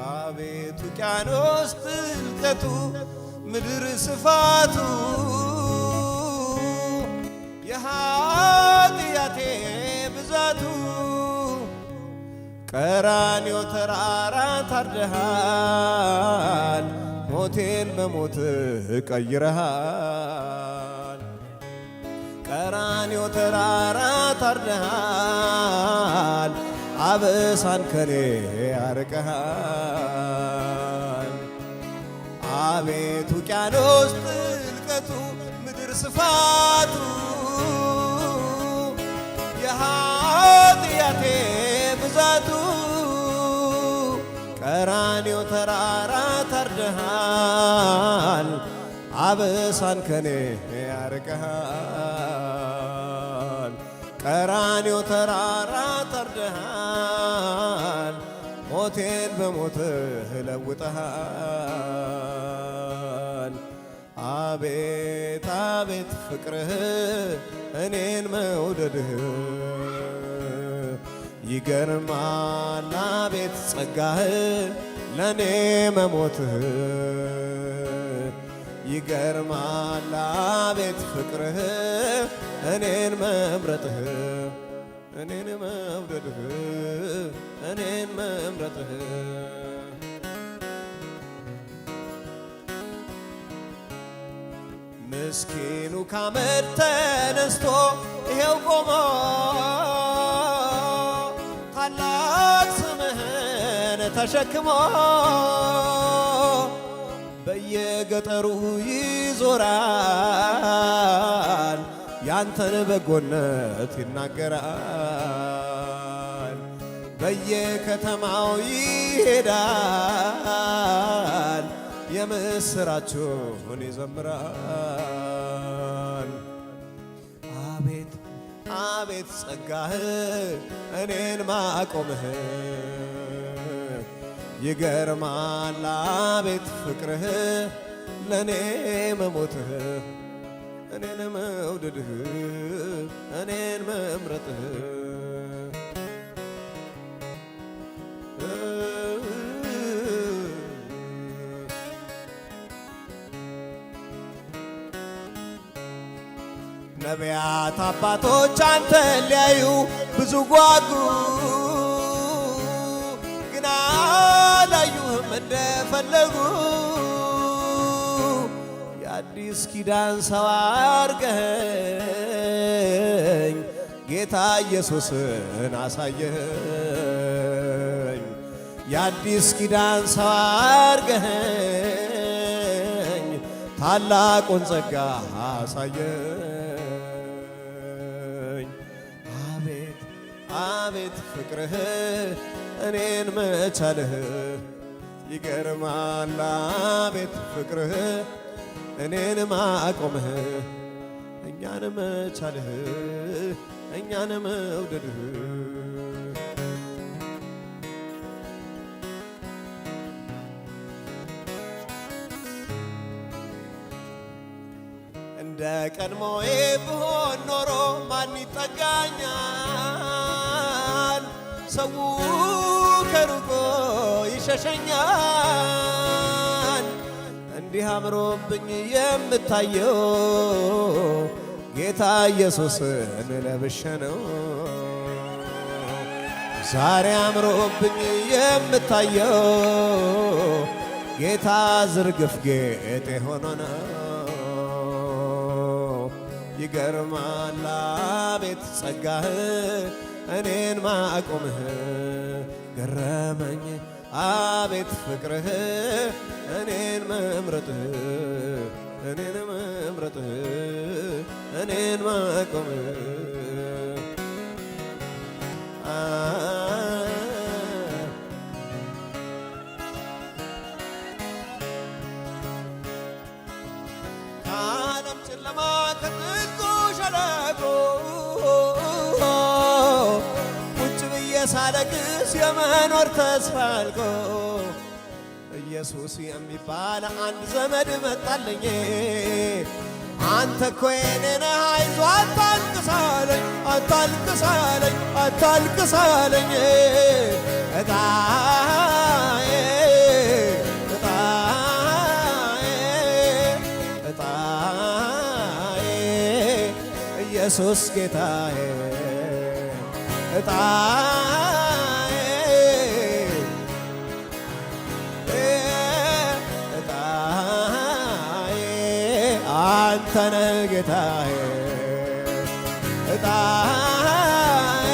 አቤት ውቅያኖስ ጥልቀቱ ምድር ስፋቱ የኃጢአቴ ብዛቱ ቀራንዮ ተራራ ታርደሃል ሞቴን በሞትህ ቀይረሃል ቀራንዮ ተራራ ታርደሃል አበሳን ከኔ ያርቀሃል አቤት ውቅያኖስ ጥልቀቱ ምድር ስፋቱ የኃጢአቴ ብዛቱ ቀራንዮ ተራራ ታርደሃል አበሳን ከኔ ያርቀሃል ቀራንዮ ተራራ ታርደሃል ሞቴን በሞትህ ለውጠሃል አቤት አቤት ፍቅርህ እኔን መውደድህ ይገርማል አቤት ጸጋህ ለኔ መሞትህ ይገርማል አቤት ፍቅርህ እኔን መምረጥህ እኔን መውደድህ እኔን መምረጥህ ምስኪኑ ካመድ ተነስቶ ይሄው ቆሞ ታላቅ ስምህን ተሸክሞ በየገጠሩ ይዞራል ያንተን በጎነት ይናገራል በየከተማው ይሄዳል የምስራቹን ይዘምራል አቤት አቤት ጸጋህ እኔን ማቆምህ ይገርማል አቤት ፍቅርህ ለኔ መሞትህ እኔን መውደድህ እኔን መምረጥህ ነቢያት አባቶች አንተን ሊያዩ ብዙ ጓጉ ግና አላዩህም እንደፈለጉ የአዲስ ኪዳን ሰው አርገኸኝ ጌታ ኢየሱስን አሳየኸኝ የአዲስ ኪዳን ሰው አርገኸኝ ታላቁን ጸጋ አሳየኝ አቤት አቤት ፍቅርህ እኔን መቻልህ ይገርማል አቤት ፍቅርህ እኔን ማቆምህ እኛን መቻልህ እኛን መውደድህ እንደ ቀድሞዬ ብሆን ኖሮ ማን ይጠጋኛል ሰው ከሩቆ ይሸሸኛል እንዲህ አምሮብኝ የምታየው ጌታ ኢየሱስን ለብሼ ነው ዛሬ አምሮብኝ የምታየው ጌታ ዝርግፍ ጌጤ ሆኖ ነው ይገርማል አቤት ጸጋህ እኔን ማቆምህ ገረመኝ አቤት ፍቅርህ እኔን መምረጥህ እኔን መምረጥህ እኔን ማቆምህ ከዓለም ጨለማ ከጥልቁ ሸለቆ ቁጭ ብዬ ሳለቅስ የመኖር ተስፋ አልቆ ኢየሱስ የሚባል አንድ ዘመድ መጣልኝ አንተ እኮ የኔ ነህ አይዞህ አታልቅሳለኝ አታልቅሳለኝ አታልቅሳለኝ እጣዬ ኢየሱስ ጌታዬ እጣዬ እጣዬ አንተነ ጌታዬ እጣዬ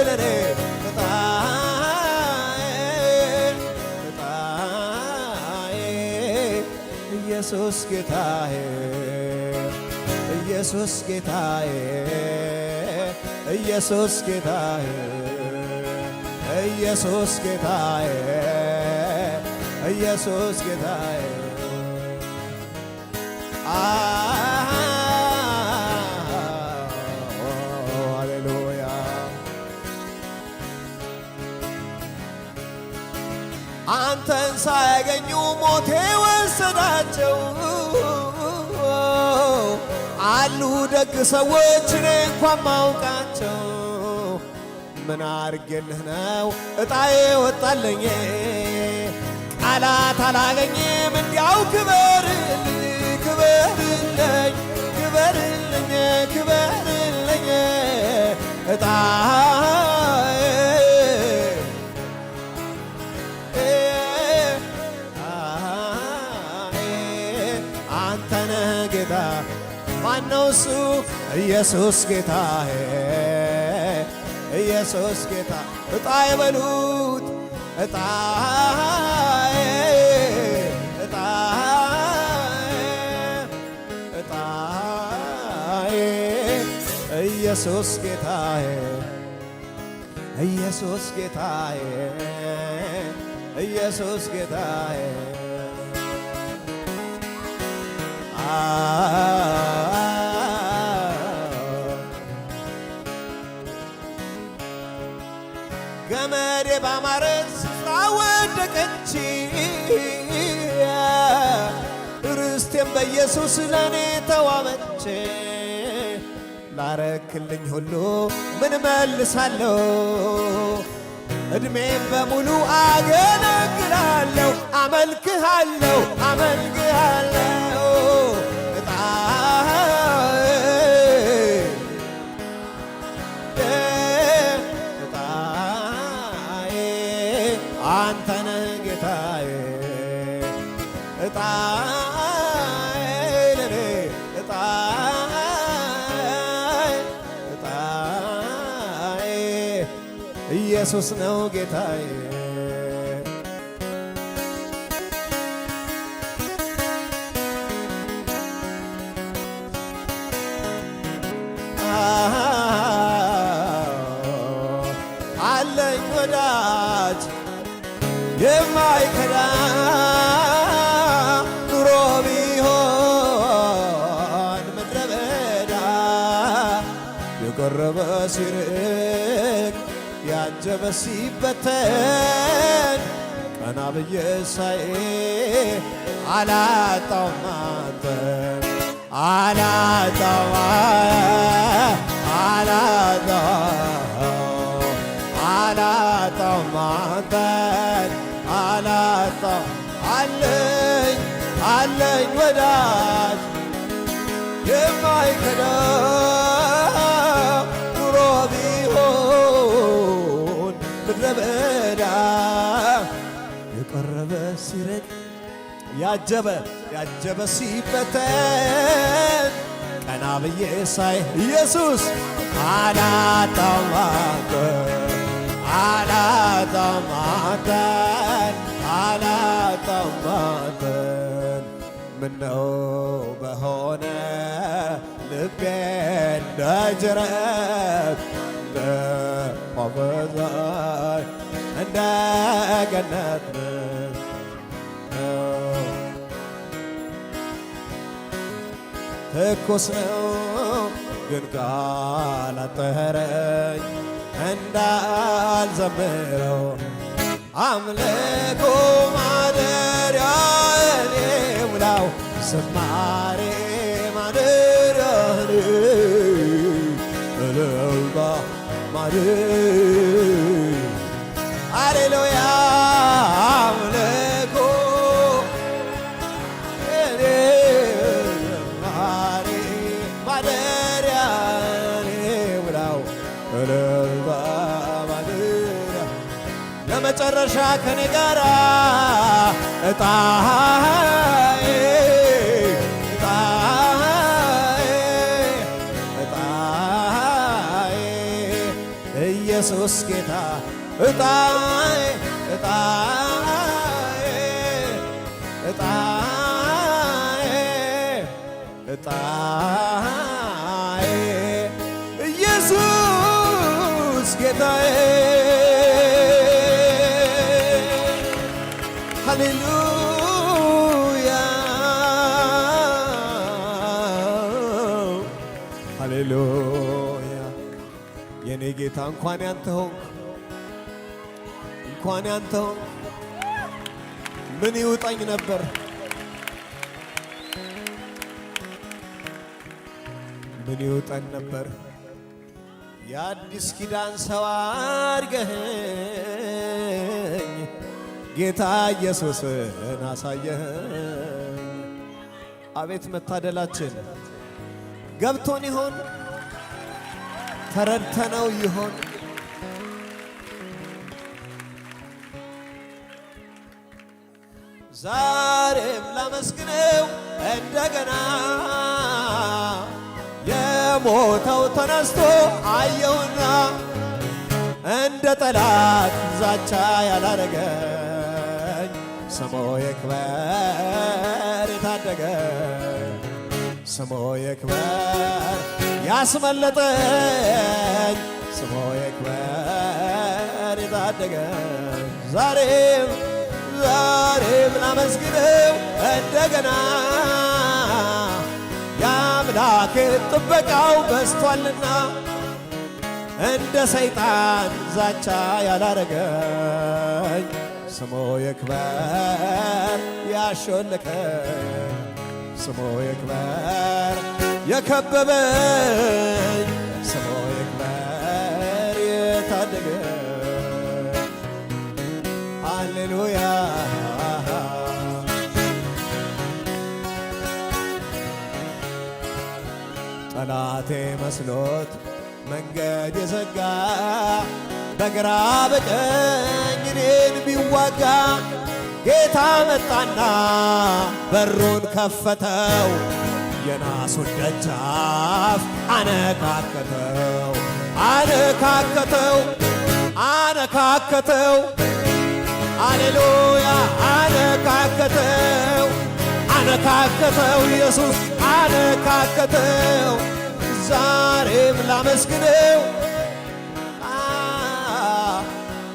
ለኔ እጣዬ እጣዬ ኢየሱስ ጌታዬ ኢየሱስ ጌታዬ ኢየሱስ ጌታዬ ኢየሱስ ጌታዬ ኢየሱስ ጌታዬ ሃሌሉያ አንተን ሳያገኙ ሞቴ ወሰዳቸው አሉ ደግ ሰዎች እኔ እንኳን ማውቃቸው ምን አርጌልህ ነው እጣዬ ወጣለኝ ቃላት አላገኝም እንዲያው ክበርልኝ ክበርልኝ ክበርልኝ ክበርልኝ እጣዬ አንተነ ጌታ ማነው እሱ ኢየሱስ ጌታዬ ኢየሱስ ጌታ እጣዬ በሉት እጣዬ እጣዬ እጣዬ ኢየሱስ ጌታዬ ኢየሱስ ጌታዬ ኢየሱስ ጌታዬ ገመዴ ባማረ ስፍራ ወደቀች ርስቴም በኢየሱስ ለኔ ተዋበች ላረክልኝ ሁሉ ምን መልሳለሁ እድሜም በሙሉ አገለግላለሁ አመልክሃለሁ አመልክሃለሁ አንተነ ጌታዬ እጣዬ ለኔ እጣዬ እጣዬ ኢየሱስ ነው ጌታዬ አለኝ ወዳጅ የማይከዳ ኑሮ ቢሆን ምድረ በዳ የቀረበ ሲርቅ ያጀበ ሲበተን ቀና ብዬ ሳይ አላጣውም አንተን አላጣውም አንተን አላጣው አለኝ ወዳጅ የማይከዳ ኑሮ ቢሆን ምድረ በዳ የቀረበ ሲርቅ ያጀበ ሲበተን ቀና ብዬ ሳይ ኢየሱስ አላጣውም አንተን ምነው በሆነ ልቤ እንደ ጅረት እንደ ፏፈዛይ እንደ ገነት ትኩስ ነው ግን ካላጠረኝ እንዳልዘምረው አምልኮ ማደሪያዬን ሙላው ዝማሬ ማደሪያህን እልልታ ሃሌሉያ አምልኮ ዝማሬ ማደሪያህን እልልታ ማደሪያ ለመጨረሻ ከኔ ጋራ እጣዬ ኢየሱስ ጌታ እጣዬ እጣዬ እጣዬ እጣዬ ኢየሱስ ጌታዬ ሃሌሉያ ሃሌሉያ የኔ ጌታ እንኳን ያንተ ሆንክ እንኳን ያንተ ሆንክ ምን ይውጣኝ ነበር ምን ይውጣኝ ነበር የአዲስ ኪዳን ሰው አድርገኸኝ ጌታ ኢየሱስን አሳየኸኝ አቤት መታደላችን ገብቶን ይሆን ተረድተነው ይሆን ዛሬም ላመስግነው እንደገና የሞተው ተነስቶ አየውና እንደ ጠላት ዛቻ ያላረገኝ ስሙ ይክበር የታደገኝ ስሙ ይክበር ያስመለጠኝ ስሙ ይክበር የታደገኝ ዛሬም ላመስግነው እንደገና የአምላክ ጥበቃው በስቷልና እንደ ሰይጣን ዛቻ ያላረገኝ ስሙ ይክበር ያሾለከኝ ስሙ ይክበር የከበበኝ ስሙ ይክበር የታደገኝ ሃሌሉያ ጠላቴ መስሎት መንገድ የዘጋ በግራ በቀኝ እኔን ቢዋጋ ጌታ መጣና በሩን ከፈተው የናሱን ደጃፍ አነካከተው አነካከተው አነካከተው ሃሌሉያ አነካከተው አነካከተው ኢየሱስ አነካከተው ዛሬም ላመስግነው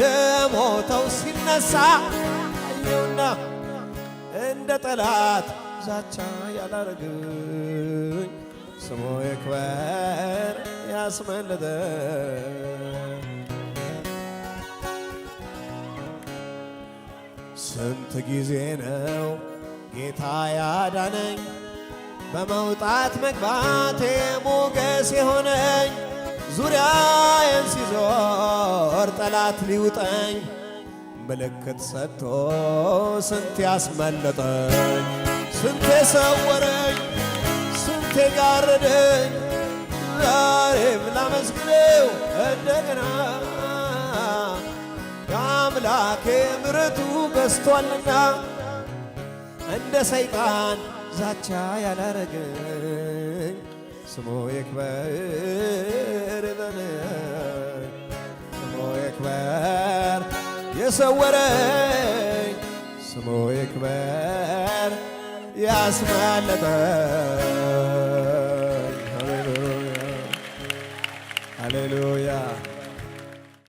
የሞተው ሲነሳ አየውና እንደ ጠላት ዛቻ ያላረገኝ ስሙ ይክበር ያስመለጠኝ ስንት ጊዜ ነው ጌታ ያዳነኝ በመውጣት መግባቴ ሞገስ የሆነኝ ዙሪያዬን ሲዞር ጠላት ሊውጠኝ ምልክት ሰጥቶ ስንት ያስመለጠኝ ስንቴ ሰወረኝ ስንቴ ጋረደኝ ዛሬም ላመስግነው እንደገና የአምላኬ ምሕረቱ በስቷልና እንደ ሰይጣን ዛቻ ያላረገኝ ስሙ ይክበር ስሙ ይክበር የሰወረኝ ስሙ ይክበር ያስመለጠኝ ሃሌሉያ ሃሌሉያ